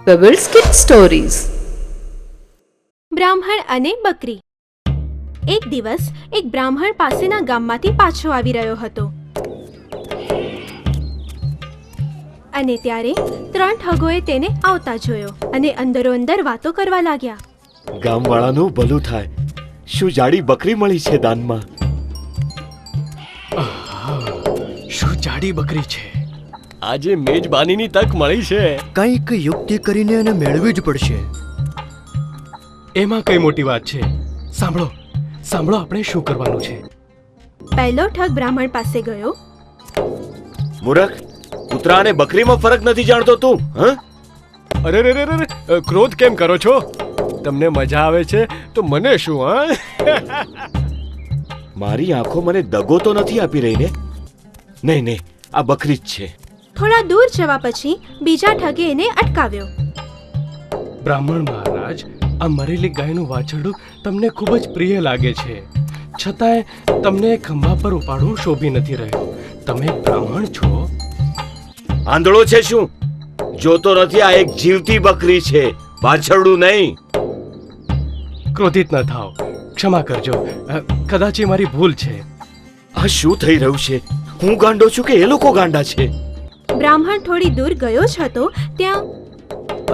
Pebbles Kids Stories. બ્રાહ્મણ અને બકરી. એક દિવસ એક બ્રાહ્મણ પાસેના ગામમાંથી પાછો આવી રહ્યો હતો અને ત્યારે 3 ઠગોએ તેને આવતા જોયો અને અંદરો અંદર વાતો કરવા લાગ્યા. ગામવાળાનું ભલું થાય. શું જાડી બકરી મળી છે દાનમાં? શું જાડી બકરી છે? આજે મેજબાનીની તક મળી છે. કંઈક યુક્તિ કરીને એને મેળવી જ પડશે. એમાં કઈ મોટી વાત છે? સાંભળો સાંભળો, આપણે શું કરવાનું છે? પહેલો ઠગ બ્રાહ્મણ પાસે ગયો. મૂરખ, કૂતરા અને બકરીમાં ફરક નથી જાણતો તું? અરે રે રે રે, ક્રોધ કેમ કરો છો? તમને મજા આવે છે તો મને શું? મારી આંખો મને દગો તો નથી આપી રહી ને? નહીં નહીં, આ બકરી જ છે. થોડા દૂર જવા પછી બીજા ઠગે એને અટકાવ્યો. બ્રાહ્મણ મહારાજ, આ મરેલી ગાયનું વાછરડું તમને ખૂબ જ પ્રિય લાગે છે, છતાંય તમને ખંભા પર ઉપાડવું શોભી નથી રહ્યું. તમે બ્રાહ્મણ છો? આંધળો છે શું? જોતો નથી, આ એક જીવતી બકરી છે, વાછરડું નહીં. ક્રોધિત ન થાઓ, ક્ષમા કરજો. કદાચ એ મારી ભૂલ છે. આ શું થઈ રહ્યું છે? હું ગાંડો છું કે એ લોકો ગાંડા છે? બ્રાહ્મણ થોડી દૂર ગયો જ હતો ત્યાં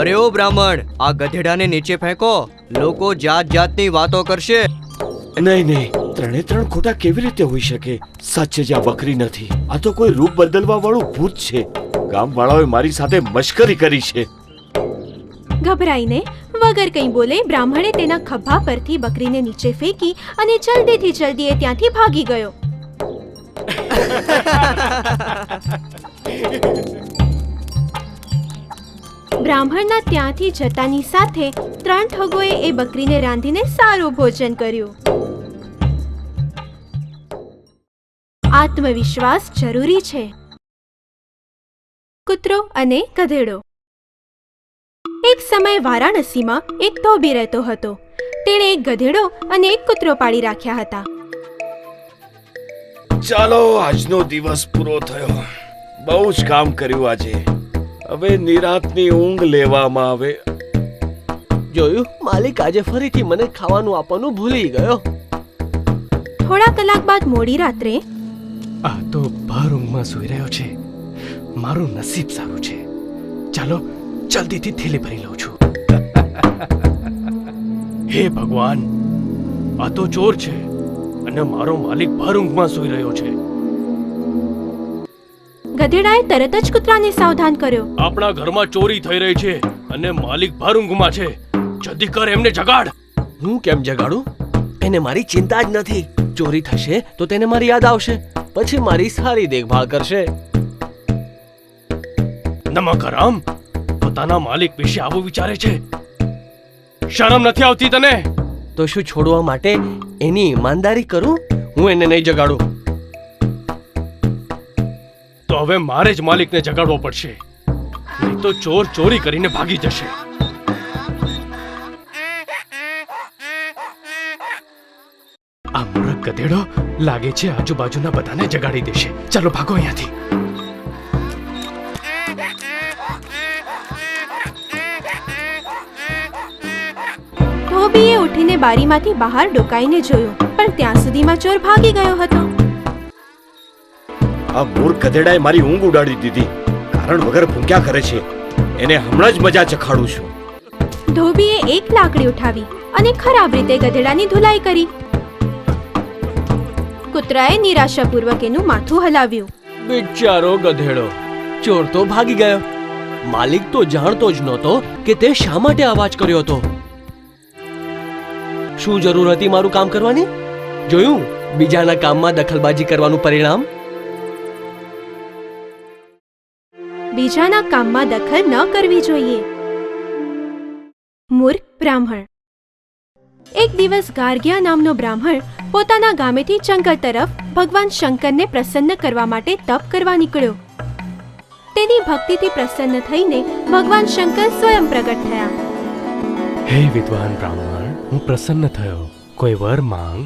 અરે ઓ બ્રાહ્મણ, આ ગધેડાને નીચે ફેંકો. લોકો જાત જાતની વાતો કરશે. નહીં નહીં, 3 ખોટા કેવી રીતે હોઈ શકે? સાચે જ આ બકરી નથી, આ તો કોઈ રૂપ બદલવા વાળું ભૂત છે. ગામવાળાઓએ મારી સાથે મશ્કરી કરી છે. ગભરાઈને વગર કંઈ બોલે બ્રાહ્મણે તેના ખભા પરથી બકરીને નીચે ફેંકી અને જલ્દીથી જલ્દી એ ત્યાંથી ભાગી ગયો. બ્રાહ્મણના ત્યાંથી જતાની સાથે 3 ઠગોએ એ બકરીને રાંધીને સારું ભોજન કર્યું. આત્મવિશ્વાસ જરૂરી છે. કૂતરો અને ગધેડો. એક સમયે વારાણસીમાં એક ધોબી રહેતો હતો. તેણે એક ગધેડો અને એક કૂતરો પાળી રાખ્યા હતા. ચાલો, આજનો દિવસ પૂરો થયો. બહુ જ કામ કર્યું આજે. હવે નિરાંતની ઊંઘ લેવામાં આવે. જોયું, માલિક આજે ફરીથી મને ખાવાનું આપવાનું ભૂલી ગયો. થોડા કલાક બાદ મોડી રાત્રે આ તો ભર ઊંઘમાં સૂઈ રહ્યો છે. મારું નસીબ સારું છે. ચાલો જલ્દીથી થેલી ભરી લઉં છું. હે ભગવાન, આ તો ચોર છે અને મારો માલિક ભર ઊંઘમાં સૂઈ રહ્યો છે. ગધેડાએ તરત જ કૂતરાને સાવધાન કર્યો. આપણા ઘરમાં ચોરી થઈ રહી છે અને માલિક ભર ઊંઘમાં છે. જલ્દી કર, એમને જગાડ. હું કેમ જગાડું? એને મારી ચિંતા જ નથી. ચોરી થશે તો તેને મારી યાદ આવશે, પછી મારી સારી દેખભાળ કરશે. નમકરામ, પોતાના માલિક વિશે આવું વિચારે છે? શરમ નથી આવતી તને? તો શું છોડવા માટે એની ઈમાનદારી કરું? હું એને નહીં જગાડું. તો હવે મારે જ માલિકને જગાડવો પડશે, નહીં તો ચોર ચોરી કરીને ભાગી જશે. આ મૂર્ખ ગધેડો લાગે છે આજુબાજુના બધાને જગાડી દેશે. ચાલો ભાગો અહીંયાથી. ધોબીએ ઉઠીને બારીમાંથી બહાર ડોકાઈને જોયું, પણ ત્યાં સુધીમાં ચોર ભાગી ગયો હતો. આ મૂર્ખ ગધેડાએ મારી ઊંઘ ઉડાડી દીધી. કારણ વગર ભૂખ્યા કરે છે. એને હમણાં જ મજા ચખાડું છું. ધોબીએ એક લાકડી ઉઠાવી અને ખરાબ રીતે ગધેડાની ધુલાઈ કરી. કૂતરાએ નિરાશાપૂર્વક એનું માથું હલાવ્યું. બિચારો ગધેડો, ચોર તો ભાગી ગયો. માલિક તો જાણતો જ નહોતો કે તે શા માટે અવાજ કર્યો હતો. શું જરૂર હતી મારું કામ કરવાની? જોયું, બીજાના કામમાં દખલબાજી કરવાનું પરિણામ. બીજાના કામમાં દખલ ન કરવી જોઈએ. મૂર્ખ બ્રાહ્મણ. એક દિવસ ગાર્ગ્યા નામનો બ્રાહ્મણ પોતાના ગામેથી જંગલ તરફ ભગવાન શંકરને પ્રસન્ન કરવા માટે તપ કરવા નીકળ્યો. તેની ભક્તિથી પ્રસન્ન થઈને ભગવાન શંકર સ્વયં પ્રગટ થયા. હે વિદ્વાન બ્રાહ્મણ, હું પ્રસન્ન થયો. કોઈ વર માંગ.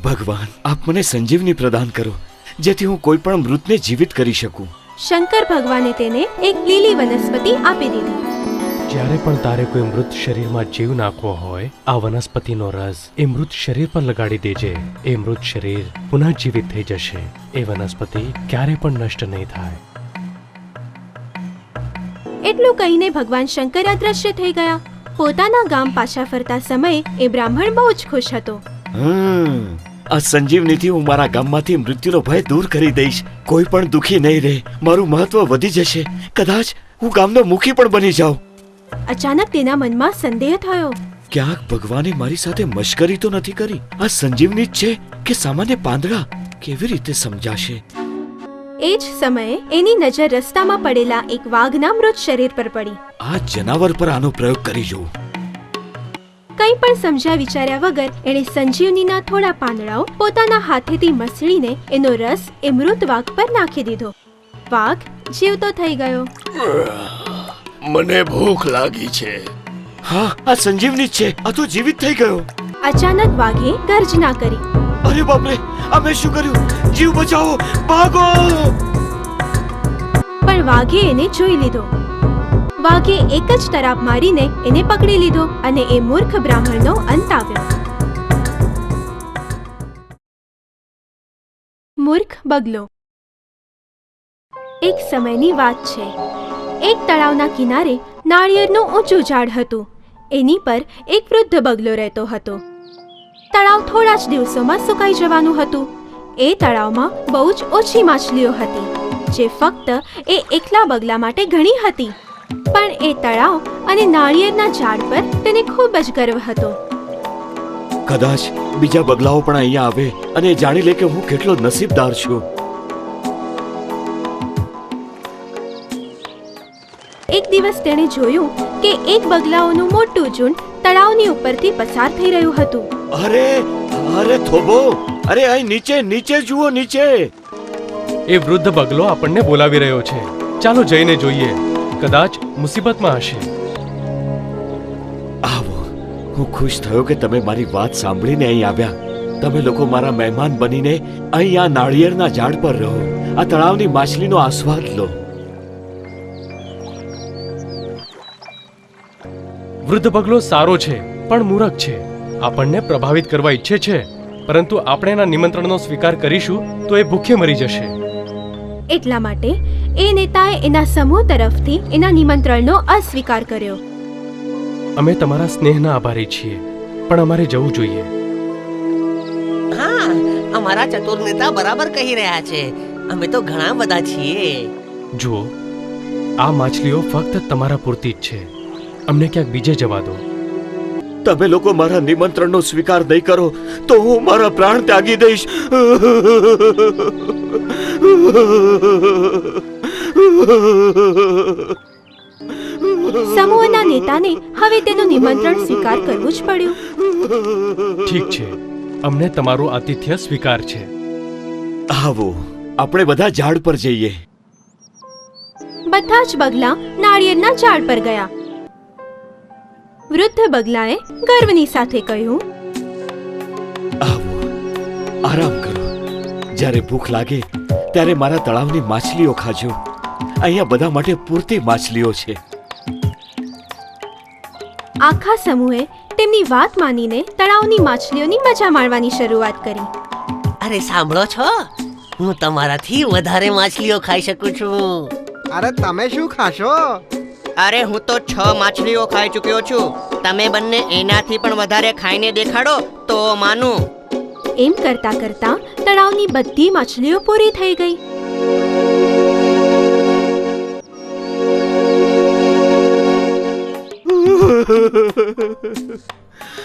ભગવાન, આપ મને સંજીવની પ્રદાન કરો, જેથી હું કોઈ પણ મૃતને જીવિત કરી શકું. શંકર ભગવાને તેને એક લીલી વનસ્પતિ આપી દીધી. જ્યારે પણ તારે કોઈ મૃત શરીરમાં જીવ નાખવો હોય, આ વનસ્પતિનો રસ એ મૃત શરીર પર લગાડી દેજે. એ મૃત શરીર પુનઃ જીવિત થઈ જશે. એ વનસ્પતિ ક્યારે પણ નષ્ટ નહીં થાય. એટલું કહીને ભગવાન શંકર અદ્રશ્ય થઈ ગયા. પોતાના ગામ પાછા ફરતા સમયે એ બ્રાહ્મણ બહુ જ ખુશ હતો. આ સંજીવનીથી હું મારા ગામમાંથી મૃત્યુનો ભય દૂર કરી દઈશ. કોઈ પણ દુખી નહીં રહે. મારું મહત્વ વધી જશે. કદાચ હું ગામનો મુખી પણ બની જાઉં. અચાનક તેના મનમાં સંદેહ થયો. ક્યાંક ભગવાને મારી સાથે મશ્કરી તો નથી કરી? આ સંજીવની જ છે કે સામાન્ય પાંદડા? કેવી રીતે સમજાશે? એ જ સમયે એની નજર રસ્તામાં પડેલા એક વાઘના મૃત શરીર પર પડી. આ જનાવર પર આનો પ્રયોગ કરી જોઉં. કંઈ પણ સમજ્યા વિચાર્યા વગર એણે સંજીવનીના થોડા પાંદડાઓ પોતાના હાથેથી મસળીને એનો રસ એ મૃત વાઘ પર નાખી દીધો. વાઘ જીવતો થઈ ગયો. મને ભૂખ લાગી છે. હા, આ સંજીવની જ છે. આ તો જીવિત થઈ ગયો. અચાનક વાઘે ગર્જના કરી. અરે બાપરે, આ મેં શું કર્યું? જીવ બચાવો, ભાગો! પણ વાઘે એને જોઈ લીધો. વાઘે એક જ તરાપ મારીને એને પકડી લીધો અને એ મૂર્ખ બ્રાહ્મણનો અંત આવ્યો. મૂર્ખ બગલો. એક સમયની વાત છે. એક તળાવના કિનારે નાળિયેરનું ઊંચું ઝાડ હતું. એની પર એક વૃદ્ધ બગલો રહેતો હતો. તળાવ થોડા જ દિવસોમાં સુકાઈ જવાનું હતું. એ તળાવમાં બહુ જ ઓછી માછલીઓ હતી, જે ફક્ત એ એકલા બગલા માટે ઘણી હતી. પણ એ તળાવ અને નાળિયેરના ઝાડ પર તેને ખૂબ જ ગર્વ હતો. કદાચ બીજા બગલાઓ પણ અહીંયા આવે અને જાણી લે કે હું કેટલો નસીબદાર છું. એક દિવસ તેણે જોયું કે એક બગલાઓનું મોટું ઝુંડ તળાવની ઉપરથી પસાર થઈ રહ્યું હતું. અરે અરે થોબો, અરે અહીં નીચે નીચે જુઓ, નીચે. એ વૃદ્ધ બગલો આપણને બોલાવી રહ્યો છે. ચાલો જઈને જોઈએ. કદાચ મુસીબતમાં હશે. આવો. હું ખુશ થયો કે તમે મારી વાત સાંભળીને અહીં આવ્યા. તમે લોકો મારા મહેમાન બનીને અહીં આ નાળિયેરના ઝાડ પર રહો. આ તળાવની માછલીનો આસ્વાદ લો. વૃદ્ધ બગલો સારો છે પણ મૂરખ છે. આપણને પ્રભાવિત કરવા ઈચ્છે છે, પરંતુ આપણે એના નિમંત્રણનો સ્વીકાર કરીશું તો એ ભૂખે મરી જશે. એટલા માટે એ નેતાએ એના સમૂહ તરફથી એના નિમંત્રણનો અસ્વીકાર કર્યો. અમે તમારા સ્નેહના આભારી છીએ, પણ અમારે જવું જોઈએ. હા, અમારા ચતુર નેતા બરાબર કહી રહ્યા છે. અમે તો ઘણા બધા છીએ. જુઓ, આ માછલીઓ ફક્ત તમારા પૂરતી જ છે. અમને ક્યાંક બીજે જવા દો. તમે લોકો મારા નિમંત્રણનો સ્વીકાર નહીં કરો તો હું મારા પ્રાણ ત્યાગી દઈશ. સમૂહના નેતાને હવે તેનું નિમંત્રણ સ્વીકાર કરવું જ પડ્યું. ઠીક છે, અમને તમારું આતિથ્ય સ્વીકાર છે. આવો, આપણે બધા ઝાડ પર જઈએ. બધા જ બગલા નાળિયેરના ઝાડ પર ગયા. વૃદ્ધ બગલાએ ગર્વની સાથે કહ્યું, આવો, આરામ કરો. જ્યારે ભૂખ લાગે ત્યારે મારા તળાવની માછલીઓ ખાજો. અહીંયા બધા માટે પૂરતી માછલીઓ છે. આખા સમૂહે તેમની વાત માનીને તળાવની માછલીઓની મજા માણવાની શરૂઆત કરી. અરે સાંભળો છો, હું તમારાથી વધારે માછલીઓ ખાઈ શકું છું. અરે તમે શું ખાશો? અરે હું તો 6 માછલીઓ ખાઈ ચૂક્યો છું. તમે બંને એનાથી પણ વધારે ખાઈને દેખાડો તો માનું. એમ કરતા કરતા તળાવની બધી માછલીઓ પૂરી થઈ ગઈ.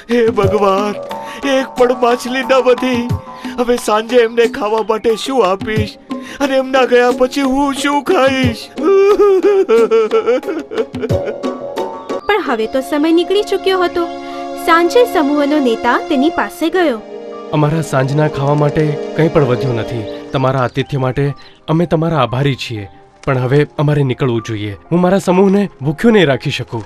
હે ભગવાન, એક પણ માછલી ન વધી. હવે સાંજે એમને ખાવા માટે શું આપીશ અને એમના ગયા પછી હું શું ખાઈશ? પણ હવે તો સમય નીકળી ચૂક્યો હતો. સાંજે સમૂહનો નેતા તેની પાસે ગયો. અમારા સાંજના ખાવા માટે કંઈ પણ વધ્યું નથી. તમારા આતિથ્ય માટે અમે તમારા આભારી છીએ, પણ હવે અમારે નીકળવું જોઈએ. હું મારા સમૂહને ભૂખ્યો નહીં રાખી શકું.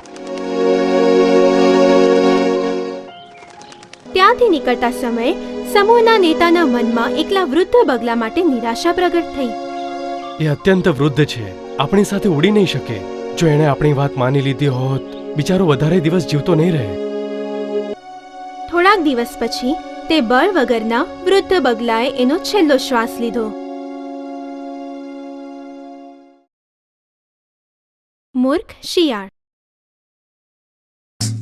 ત્યાંથી નીકળતા સમયે સમૂહના નેતાના મનમાં એકલા વૃદ્ધ બગલા માટે નિરાશા પ્રગટ થઈ. એ અત્યંત વૃદ્ધ છે, આપણી સાથે ઉડી નહીં શકે. જો એણે આપણી વાત માની લીધી હોત, બિચારો વધારે દિવસ જીવતો નહીં રહે. થોડાક દિવસ પછી તે બળ વગરના વૃદ્ધ બગલાએ એનો છેલ્લો શ્વાસ લીધો. મૂર્ખ શિયાળ.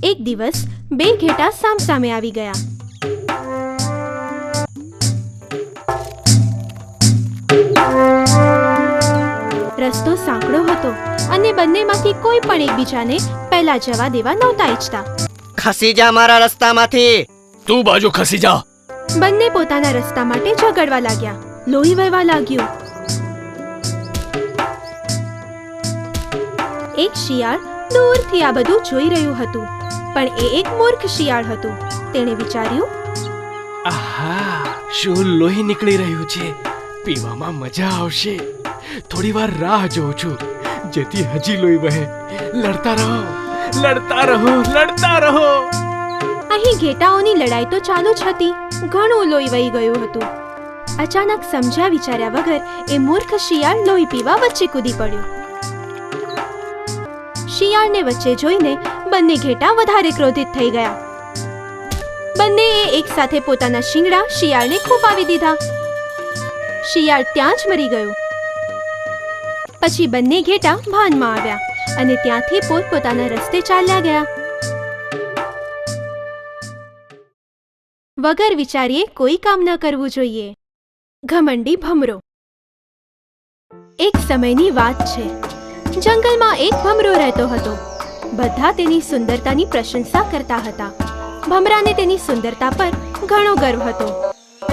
એક દિવસ બે ઘેટા સામસામે આવી ગયા. રસ્તો સાંકડો હતો અને બંનેમાંથી કોઈ પણ એકબીજાને પહેલા જવા દેવા નહોતા ઈચ્છતા. ખસી જા મારા રસ્તામાંથી. તું બાજુ ખસી જા. બંને પોતાના રસ્તા માટે ઝઘડવા લાગ્યા. લોહી વહેવા લાગ્યું. એક શિયાળ દૂરથી આ બધું જોઈ રહ્યું હતું, પણ એ એક મૂર્ખ શિયાળ હતું. તેણે વિચાર્યું, આહા, શું લોહી નીકળી રહ્યું છે! પીવામાં મજા આવશે. થોડી વાર રાહ જોઉં છું, જેથી હજી લોહી વહે. લડતા રહો, લડતા રહો, લડતા રહો. અહીં ઘેટાઓની લડાઈ તો ચાલુ જ હતી. ઘણું લોહી વહી ગયું હતું. અચાનક સમજ્યા વિચાર્યા વગર એ મૂર્ખ શિયાળ લોહી પીવા વચ્ચે કૂદી પડ્યો. શિયાળને વચ્ચે જોઈને બંને ઘેટા વધારે ક્રોધિત થઈ ગયા. બંનેએ એક સાથે પોતાના શિંગડા શિયાળને ખૂંપાવી દીધા. શિયાળ ત્યાં જ મરી ગયું. પછી બંને ઘેટા ભાનમાં આવ્યા અને ત્યાંથી પોતપોતાના રસ્તે ચાલ્યા ગયા. વગર વિચારીએ કોઈ કામ ન કરવું જોઈએ. ઘમંડી ભમરો. એક સમયની વાત છે. જંગલમાં એક ભમરો રહેતો હતો. બધા તેની સુંદરતાની પ્રશંસા કરતા હતા. ભમરાને તેની સુંદરતા પર ઘણો ગર્વ હતો.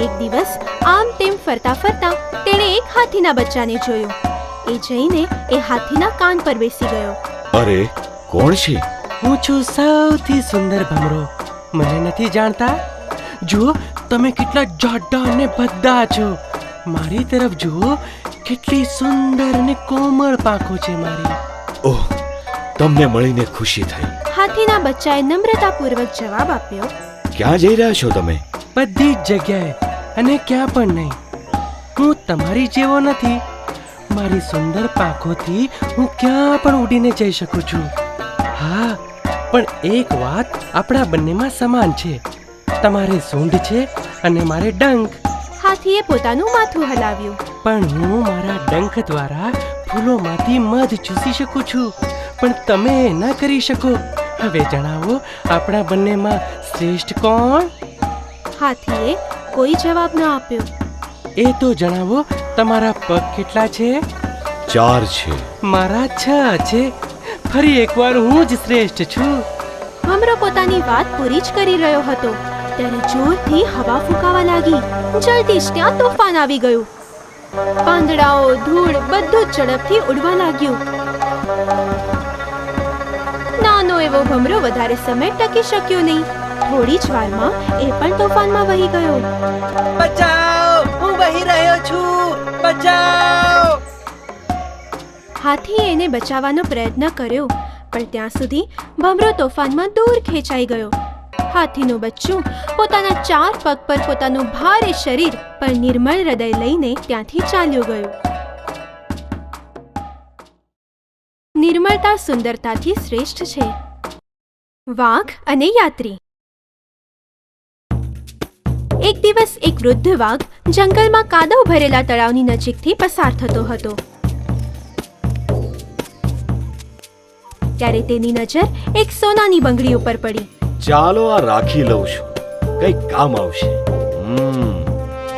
એક દિવસ આમ તેમ ફરતા ફરતા તેણે એક હાથીના બચ્ચાને જોયું. એ જઈને એ હાથીના કાન પર બેસી ગયો. અરે, કોણ છે? હું છું સૌથી સુંદર ભમરો. મને નથી જાણતા? જુઓ, તમે કેટલા જાડા અને ભદ્દા છો. મારી તરફ જુઓ, કેટલી સુંદર અને કોમળ પાંખો છે મારી. ઓહ, તમને મળીને ખુશી થઈ. હાથીના બચ્ચાએ નમ્રતાપૂર્વક જવાબ આપ્યો, ક્યાં જઈ રહ્યા છો તમે? બધી જ જગ્યાએ અને ક્યાં પણ નહીં. હું તમારી જેવો નથી. મારી સુંદર પાંખોથી હું ક્યાં પણ ઉડીને જઈ શકું છું. હા, પણ એક વાત આપણા બંનેમાં સમાન છે. તમારે સૂંઢ છે અને મારે ડંખ. હાથીએ પોતાનું માથું હલાવ્યું. પણ હું મારા ડંખ દ્વારા ફૂલોમાંથી મધ ચૂસી શકું છું, પણ તમે એ ન કરી શકો. હવે જણાવો, આપણા બંનેમાં શ્રેષ્ઠ કોણ? હાથીએ કોઈ જવાબ ન આપ્યો. એ તો જણાવો, તમારા પગ કેટલા છે? 4 છે. મારા 6 છે. ફરી એકવાર હું જ શ્રેષ્ઠ છું. ભમરો પોતાની વાત પૂરી જ કરી રહ્યો હતો ત્યારે જોરથી હવા ફૂંકાવા લાગી. જલ્દી જ ત્યાં તોફાન આવી ગયું. પાંદડાઓ, ધૂળ બધું જ ઝડપથી ઉડવા લાગ્યું. નાનો એવો ભમરો વધારે સમય ટકી શક્યો નહીં. થોડી જ વારમાં એ પણ તોફાનમાં વહી ગયો. બચાવ, હું વહી રહ્યો છું. બચાવ! હાથીએ એને બચાવવાનો પ્રયત્ન કર્યો, પણ ત્યાં સુધી ભમરો તોફાનમાં દૂર ખેંચાઈ ગયો. હાથીનું બચ્ચું પોતાના 4 પગ પર પોતાનું ભારે શરીર પર નિર્મળ હૃદય લઈને ત્યાંથી ચાલ્યું ગયું. નિર્મળતા સુંદરતાથી શ્રેષ્ઠ છે. વાઘ અને યાત્રી. એક દિવસ એક વૃદ્ધ વાઘ જંગલમાં કાદવ ભરેલા તળાવની નજીકથી પસાર થતો હતો. ત્યારે તેની નજર એક સોનાની બંગડી ઉપર પડી. ચાલો આ રાખી લઉં છું, કંઈક કામ આવશે.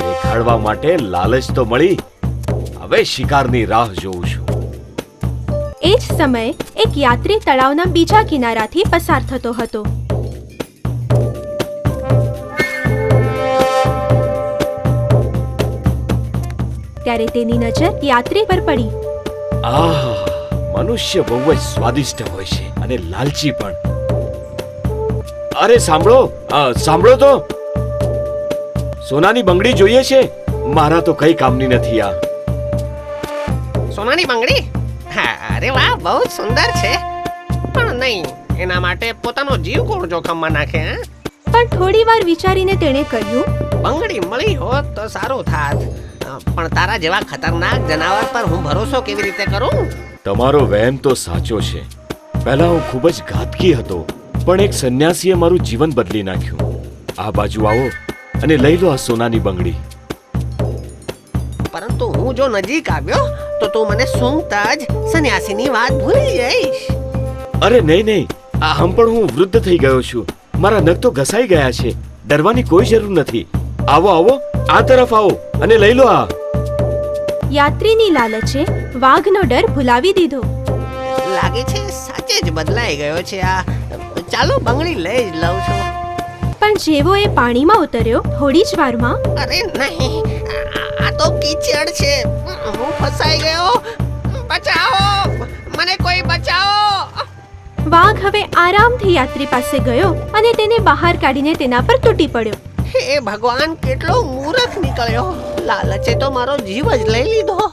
દેખાડવા માટે લાલચ તો મળી. હવે શિકારની રાહ જોઉં છું. એ જ સમયે એક યાત્રી તળાવના બીજા કિનારાથી પસાર થતો હતો. ત્યારે તેની નજર યાત્રી પર પડી. આહ, મનુષ્ય બહુ જ સ્વાદિષ્ટ હોય છે અને લાલચી પણ. અરે સાંભળો, સાંભળો તો. સોનાની બંગડી જોઈએ છે. મારા તો કઈ કામની નથી આ. સોનાની બંગડી? હા, અરે વાહ, બહુ જ સુંદર છે. પણ નહીં, એના માટે પોતાનો જીવ કોણ જોખમમાં નાખે? પણ થોડી વાર વિચારીને તેણે કહ્યું, બંગડી મળી હોત તો સારું થાત. પણ તારા જેવા ખતરનાક જનાવર પર હું ભરોસો કેવી રીતે કરું? તમારો વહેમ તો સાચો છે. પહેલા હું ખૂબ જ ઘાતકી હતો, પણ એક સંન્યાસીએ મારું જીવન બદલી નાખ્યું. આ બાજુ આવો અને લઈ લો આ સોનાની બંગડી. પરંતુ હું જો નજીક આવ્યો તો તું મને સૂંઘતા જ સંન્યાસીની વાત ભૂલી જઈશ. અરે નહીં નહીં, આ હમ પણ હું વૃદ્ધ થઈ ગયો છું. મારા નખ તો ઘસાઈ ગયા છે. ડરવાની કોઈ જરૂર નથી. આવો આવો, આ તરફ આવો અને લઈ લો આ. યાત્રીની લાલચે વાઘનો ડર ભૂલાવી દીધો. લાગે છે સાચે જ બદલાઈ ગયો છે આ. ચાલો બંગડી લઈ જ લઉં છું. પણ જેવો એ પાણીમાં ઉતર્યો થોડી જ વારમાં અરે નહીં, આ તો કીચડ છે. હું ફસાઈ ગયો. બચાવો, મને કોઈ બચાવો. વાઘ હવે આરામથી યાત્રી પાસે ગયો અને તેને બહાર કાઢીને તેના પર તૂટી પડ્યો. હે ભગવાન, કેટલો મૂર્ખ નીકળ્યો. લાલચે તો મારો જીવ જ લઈ લીધો.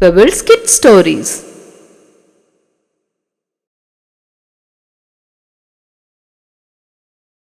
Pebbles Kid Stories.